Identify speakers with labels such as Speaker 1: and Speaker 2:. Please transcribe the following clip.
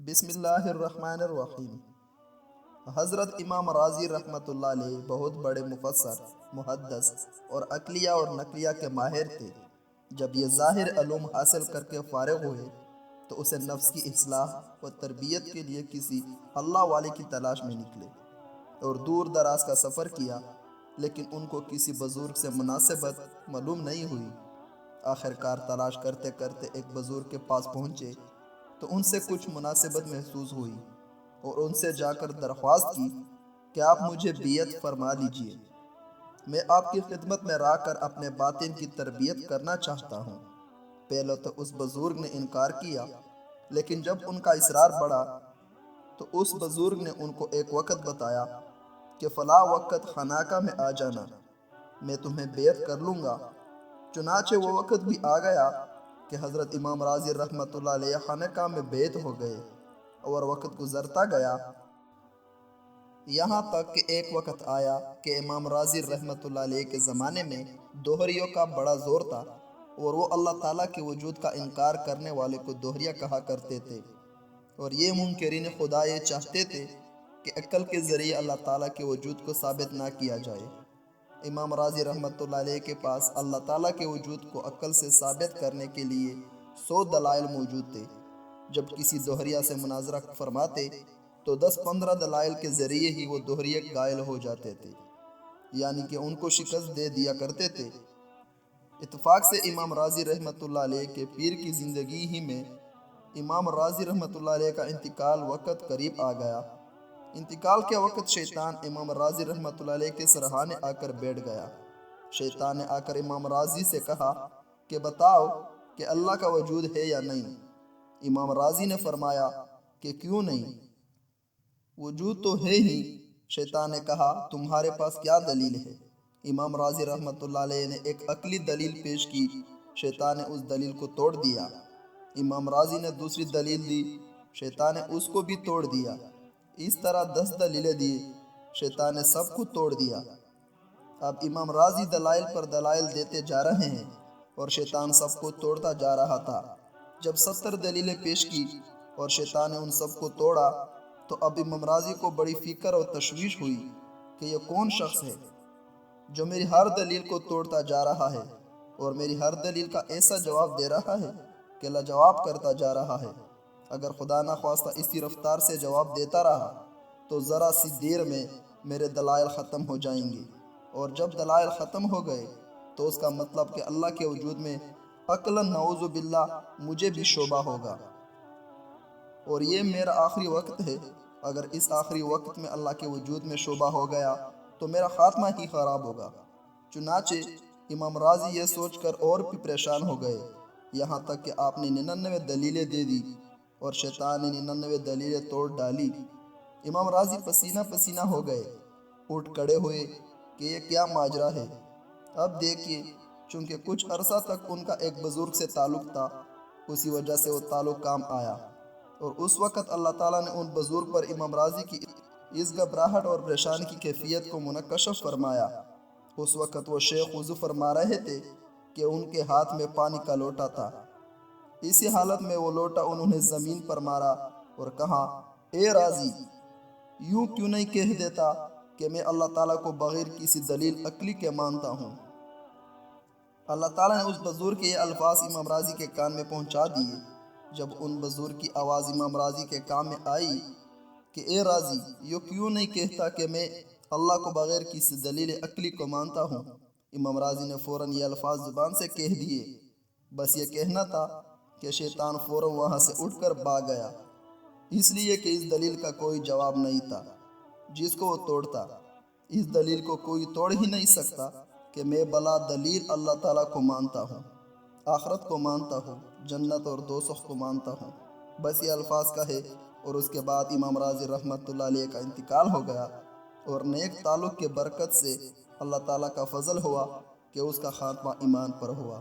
Speaker 1: بسم اللہ الرحمن الرحیم۔ حضرت امام راضی رحمۃ اللہ علیہ بہت بڑے مفسر، محدث اور عقلیہ اور نقلیہ کے ماہر تھے۔ جب یہ ظاہر علوم حاصل کر کے فارغ ہوئے تو اسے نفس کی اصلاح و تربیت کے لیے کسی اللہ والے کی تلاش میں نکلے اور دور دراز کا سفر کیا، لیکن ان کو کسی بزرگ سے مناسبت معلوم نہیں ہوئی۔ آخر کار تلاش کرتے کرتے ایک بزرگ کے پاس پہنچے تو ان سے کچھ مناسبت محسوس ہوئی اور ان سے جا کر درخواست کی کہ آپ مجھے بیعت فرما لیجئے، میں آپ کی خدمت میں رہ کر اپنے باطن کی تربیت کرنا چاہتا ہوں۔ پہلے تو اس بزرگ نے انکار کیا، لیکن جب ان کا اصرار بڑھا تو اس بزرگ نے ان کو ایک وقت بتایا کہ فلاں وقت خانقاہ میں آ جانا، میں تمہیں بیعت کر لوں گا۔ چنانچہ وہ وقت بھی آ گیا کہ حضرت امام راضی رحمۃ اللہ علیہ خانقاہ میں بیعت ہو گئے، اور وقت گزرتا گیا، یہاں تک کہ ایک وقت آیا کہ امام راضی رحمۃ اللہ علیہ کے زمانے میں دوہریوں کا بڑا زور تھا، اور وہ اللہ تعالیٰ کے وجود کا انکار کرنے والے کو دوہریہ کہا کرتے تھے، اور یہ منکرین خدا یہ چاہتے تھے کہ عقل کے ذریعے اللہ تعالیٰ کے وجود کو ثابت نہ کیا جائے۔ امام راضی رحمۃ اللہ علیہ کے پاس اللہ تعالیٰ کے وجود کو عقل سے ثابت کرنے کے لیے 100 دلائل موجود تھے۔ جب کسی دوہریہ سے مناظرہ فرماتے تو 10-15 دلائل کے ذریعے ہی وہ دوہریے قائل ہو جاتے تھے، یعنی کہ ان کو شکست دے دیا کرتے تھے۔ اتفاق سے امام راضی رحمۃ اللہ علیہ کے پیر کی زندگی ہی میں امام راضی رحمۃ اللہ علیہ کا انتقال وقت قریب آ گیا۔ انتقال کے وقت شیطان امام راضی رحمۃ اللہ علیہ کے سرہانے آ کر بیٹھ گیا۔ شیطان نے آ کر امام راضی سے کہا کہ بتاؤ کہ اللہ کا وجود ہے یا نہیں؟ امام راضی نے فرمایا کہ کیوں نہیں، وجود تو ہے ہی۔ شیطان نے کہا تمہارے پاس کیا دلیل ہے؟ امام راضی رحمۃ اللہ علیہ نے ایک عقلی دلیل پیش کی، شیطان نے اس دلیل کو توڑ دیا۔ امام راضی نے دوسری دلیل دی، شیطان نے اس کو بھی توڑ دیا۔ اس طرح 10 دلیلیں دی، شیطان نے سب کو توڑ دیا۔ اب امام راضی دلائل پر دلائل دیتے جا رہے ہیں اور شیطان سب کو توڑتا جا رہا تھا۔ جب 70 دلیلیں پیش کی اور شیطان نے ان سب کو توڑا تو اب امام راضی کو بڑی فکر اور تشویش ہوئی کہ یہ کون شخص ہے جو میری ہر دلیل کو توڑتا جا رہا ہے اور میری ہر دلیل کا ایسا جواب دے رہا ہے کہ لاجواب کرتا جا رہا ہے۔ اگر خدا نخواستہ اسی رفتار سے جواب دیتا رہا تو ذرا سی دیر میں میرے دلائل ختم ہو جائیں گے، اور جب دلائل ختم ہو گئے تو اس کا مطلب کہ اللہ کے وجود میں عقلاً نعوذ باللہ مجھے بھی شبہ ہوگا، اور یہ میرا آخری وقت ہے۔ اگر اس آخری وقت میں اللہ کے وجود میں شبہ ہو گیا تو میرا خاتمہ ہی خراب ہوگا۔ چنانچہ امام راضی یہ سوچ کر اور بھی پریشان ہو گئے، یہاں تک کہ آپ نے 99 دلیلیں دے دی اور شیطان نے 99 دلیلیں توڑ ڈالی۔ امام راضی پسینہ پسینہ ہو گئے، اٹھ کھڑے ہوئے کہ یہ کیا ماجرا ہے۔ اب دیکھیے، چونکہ کچھ عرصہ تک ان کا ایک بزرگ سے تعلق تھا، اسی وجہ سے وہ تعلق کام آیا، اور اس وقت اللہ تعالیٰ نے ان بزرگ پر امام راضی کی اس گھبراہٹ اور پریشانی کی کیفیت کو منکشف فرمایا۔ اس وقت وہ شیخ وضو فرما رہے تھے کہ ان کے ہاتھ میں پانی کا لوٹا تھا۔ اسی حالت میں وہ لوٹا انہوں نے زمین پر مارا اور کہا، اے راضی، یوں کیوں نہیں کہہ دیتا کہ میں اللہ تعالیٰ کو بغیر کسی دلیل عقلی کے مانتا ہوں؟ اللہ تعالیٰ نے اس بزرگ کے یہ الفاظ امام راضی کے کان میں پہنچا دیے۔ جب ان بزرگ کی آواز امام راضی کے کان میں آئی کہ اے راضی، یوں کیوں نہیں کہتا کہ میں اللہ کو بغیر کسی دلیل عقلی کو مانتا ہوں، امام راضی نے فوراً یہ الفاظ زبان سے کہہ دیے۔ بس یہ کہنا تھا کہ شیطان فوراً وہاں سے اٹھ کر بھاگ گیا، اس لیے کہ اس دلیل کا کوئی جواب نہیں تھا جس کو وہ توڑتا۔ اس دلیل کو کوئی توڑ ہی نہیں سکتا کہ میں بلا دلیل اللہ تعالیٰ کو مانتا ہوں، آخرت کو مانتا ہوں، جنت اور دوزخ کو مانتا ہوں۔ بس یہ الفاظ کہے اور اس کے بعد امام راضی رحمۃ اللہ علیہ کا انتقال ہو گیا، اور نیک تعلق کے برکت سے اللہ تعالیٰ کا فضل ہوا کہ اس کا خاتمہ ایمان پر ہوا۔